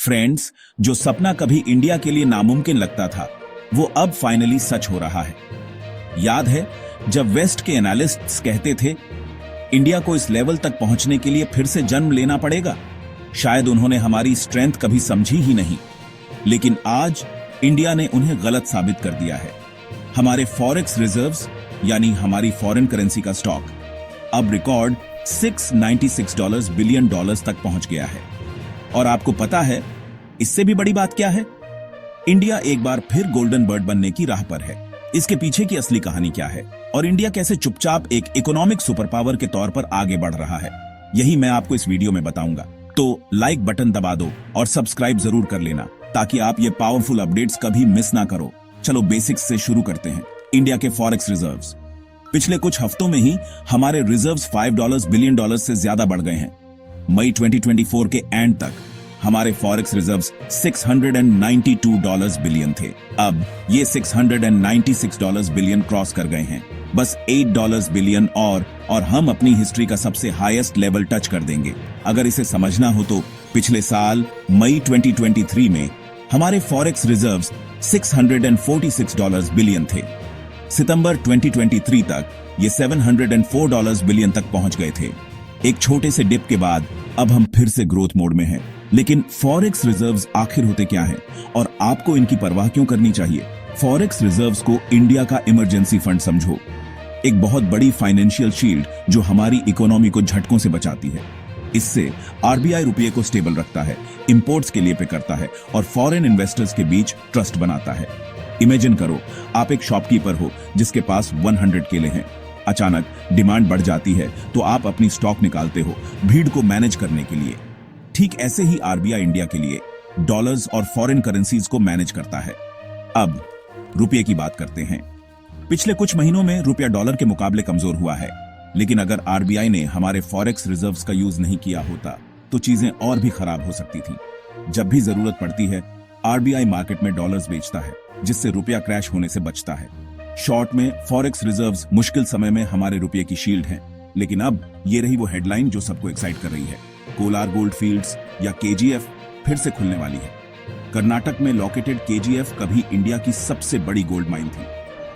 Friends, जो सपना कभी इंडिया के लिए नामुमकिन लगता था, वो अब फाइनली सच हो रहा है। याद है जब वेस्ट के एनालिस्ट्स कहते थे इंडिया को इस लेवल तक पहुंचने के लिए फिर से जन्म लेना पड़ेगा? शायद उन्होंने हमारी स्ट्रेंथ कभी समझी ही नहीं, लेकिन आज इंडिया ने उन्हें गलत साबित कर दिया है। हमारे फॉरेक्स रिजर्व्स यानी हमारी फॉरेन करेंसी का स्टॉक अब रिकॉर्ड $696 बिलियन तक पहुंच गया है। और आपको पता है इससे भी बड़ी बात क्या है? इंडिया एक बार फिर गोल्डन बर्ड बनने की राह पर है। इसके पीछे की असली कहानी क्या है और इंडिया कैसे चुपचाप एक इकोनॉमिक सुपर पावर के तौर पर आगे बढ़ रहा है, यही मैं आपको इस वीडियो में बताऊंगा। तो लाइक बटन दबा दो और सब्सक्राइब जरूर कर लेना ताकि आप ये पावरफुल अपडेट्स कभी मिस ना करो। चलो बेसिक्स से शुरू करते हैं। इंडिया के फॉरेक्स रिजर्व्स पिछले कुछ हफ्तों में ही हमारे रिजर्व्स $5 बिलियन से ज्यादा बढ़ गए हैं। मई 2024 के एंड तक हमारे फॉरेक्स रिजर्व्स $692 बिलियन थे। अब ये $696 बिलियन क्रॉस कर गए हैं। बस $8 बिलियन और हम अपनी हिस्ट्री का सबसे हाईएस्ट लेवल टच कर देंगे। अगर इसे समझना हो तो पिछले साल मई 2023 में हमारे फॉरेक्स रिजर्व्स $646 बिलियन थे। सितंबर 2023 तक ये $704 बिलियन तक पहुंच गए थे। एक छोटे से डिप के बाद अब हम फिर से ग्रोथ मोड में हैं। लेकिन फॉरेक्स रिजर्व्स आखिर होते क्या हैं और आपको इनकी परवाह क्यों करनी चाहिए? फॉरेक्स रिजर्व्स को इंडिया का इमरजेंसी फंड समझो, एक बहुत बड़ी फाइनेंशियल शील्ड जो हमारी इकोनॉमी को झटकों से बचाती है। इससे आरबीआई रुपये को स्टेबल रखता है, इंपोर्ट्स के लिए पे करता है और फॉरेन इन्वेस्टर्स के बीच ट्रस्ट बनाता है। इमेजिन करो आप एक शॉपकीपर हो जिसके पास 100 केले हैं। अचानक डिमांड बढ़ जाती है तो आप अपनी स्टॉक निकालते हो भीड़ को मैनेज करने के लिए। ठीक ऐसे ही आरबीआई इंडिया के लिए डॉलर्स और फॉरेन करेंसीज को मैनेज करता है। अब रुपये की बात करते हैं। पिछले कुछ महीनों में रुपया डॉलर के मुकाबले कमजोर हुआ है, लेकिन अगर आरबीआई ने हमारे फॉरेक्स रिजर्व्स का यूज नहीं किया होता तो चीजें और भी खराब हो सकती थी। जब भी जरूरत पड़ती है आरबीआई मार्केट में डॉलर्स बेचता है, जिससे रुपया क्रैश होने से बचता है। शॉर्ट में फॉरेक्स रिजर्व्स मुश्किल समय में हमारे रुपये की शील्ड हैं। लेकिन अब ये रही वो हेडलाइन जो सबको एक्साइट कर रही है। कोलार गोल्ड फील्ड्स या केजीएफ फिर से खुलने वाली है। कर्नाटक में लोकेटेड केजीएफ कभी इंडिया की सबसे बड़ी गोल्ड माइन थी।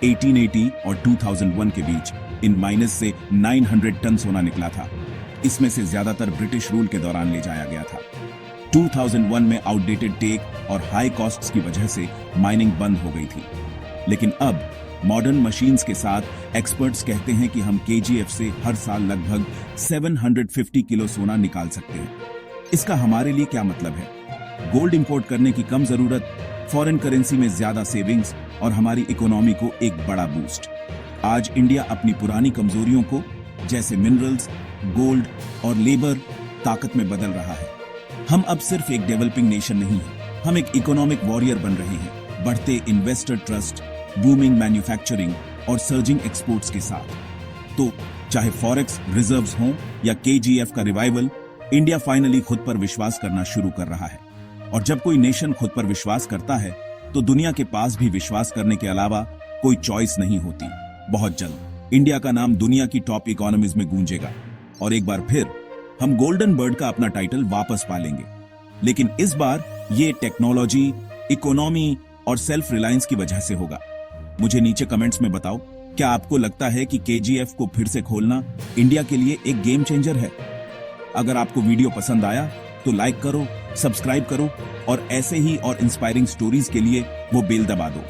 1880 और 2001 के बीच इन माइनस से 900 टन सोना निकला था। इसमें से ज्यादातर ब्रिटिश रूल के दौरान ले जाया गया था। 2001 में आउटडेटेड टेक और हाई कॉस्ट्स की वजह से माइनिंग बंद हो गई थी। लेकिन अब मॉडर्न मशीन्स के साथ एक्सपर्ट्स कहते हैं कि हम केजीएफ से हर साल लगभग 750 किलो सोना निकाल सकते हैं। इसका हमारे लिए क्या मतलब है? गोल्ड इंपोर्ट करने की कम जरूरत, फॉरेन करेंसी में ज्यादा सेविंग्स और हमारी इकोनॉमी को एक बड़ा बूस्ट। आज इंडिया अपनी पुरानी कमजोरियों को जैसे मिनरल्स, गोल्ड और लेबर ताकत में बदल रहा है। हम अब सिर्फ एक डेवलपिंग नेशन नहीं है, हम एक इकोनॉमिक वॉरियर बन रहे हैं। बढ़ते इन्वेस्टर ट्रस्ट, बूमिंग मैन्युफैक्चरिंग और सर्जिंग एक्सपोर्ट्स के साथ। तो चाहे फॉरेक्स रिजर्व्स हों या केजीएफ का रिवाइवल, इंडिया फाइनली खुद पर विश्वास करना शुरू कर रहा है। और जब कोई नेशन खुद पर विश्वास करता है तो दुनिया के पास भी विश्वास करने के अलावा कोई चॉइस नहीं होती। बहुत जल्द इंडिया का नाम दुनिया की टॉप इकोनॉमीज में गूंजेगा और एक बार फिर हम गोल्डन बर्ड का अपना टाइटल वापस पा लेंगे। लेकिन इस बार ये टेक्नोलॉजी, इकोनॉमी और सेल्फ रिलायंस की वजह से होगा। मुझे नीचे कमेंट्स में बताओ, क्या आपको लगता है कि केजीएफ को फिर से खोलना इंडिया के लिए एक गेम चेंजर है? अगर आपको वीडियो पसंद आया तो लाइक करो, सब्सक्राइब करो और ऐसे ही और इंस्पायरिंग स्टोरीज के लिए वो बेल दबा दो।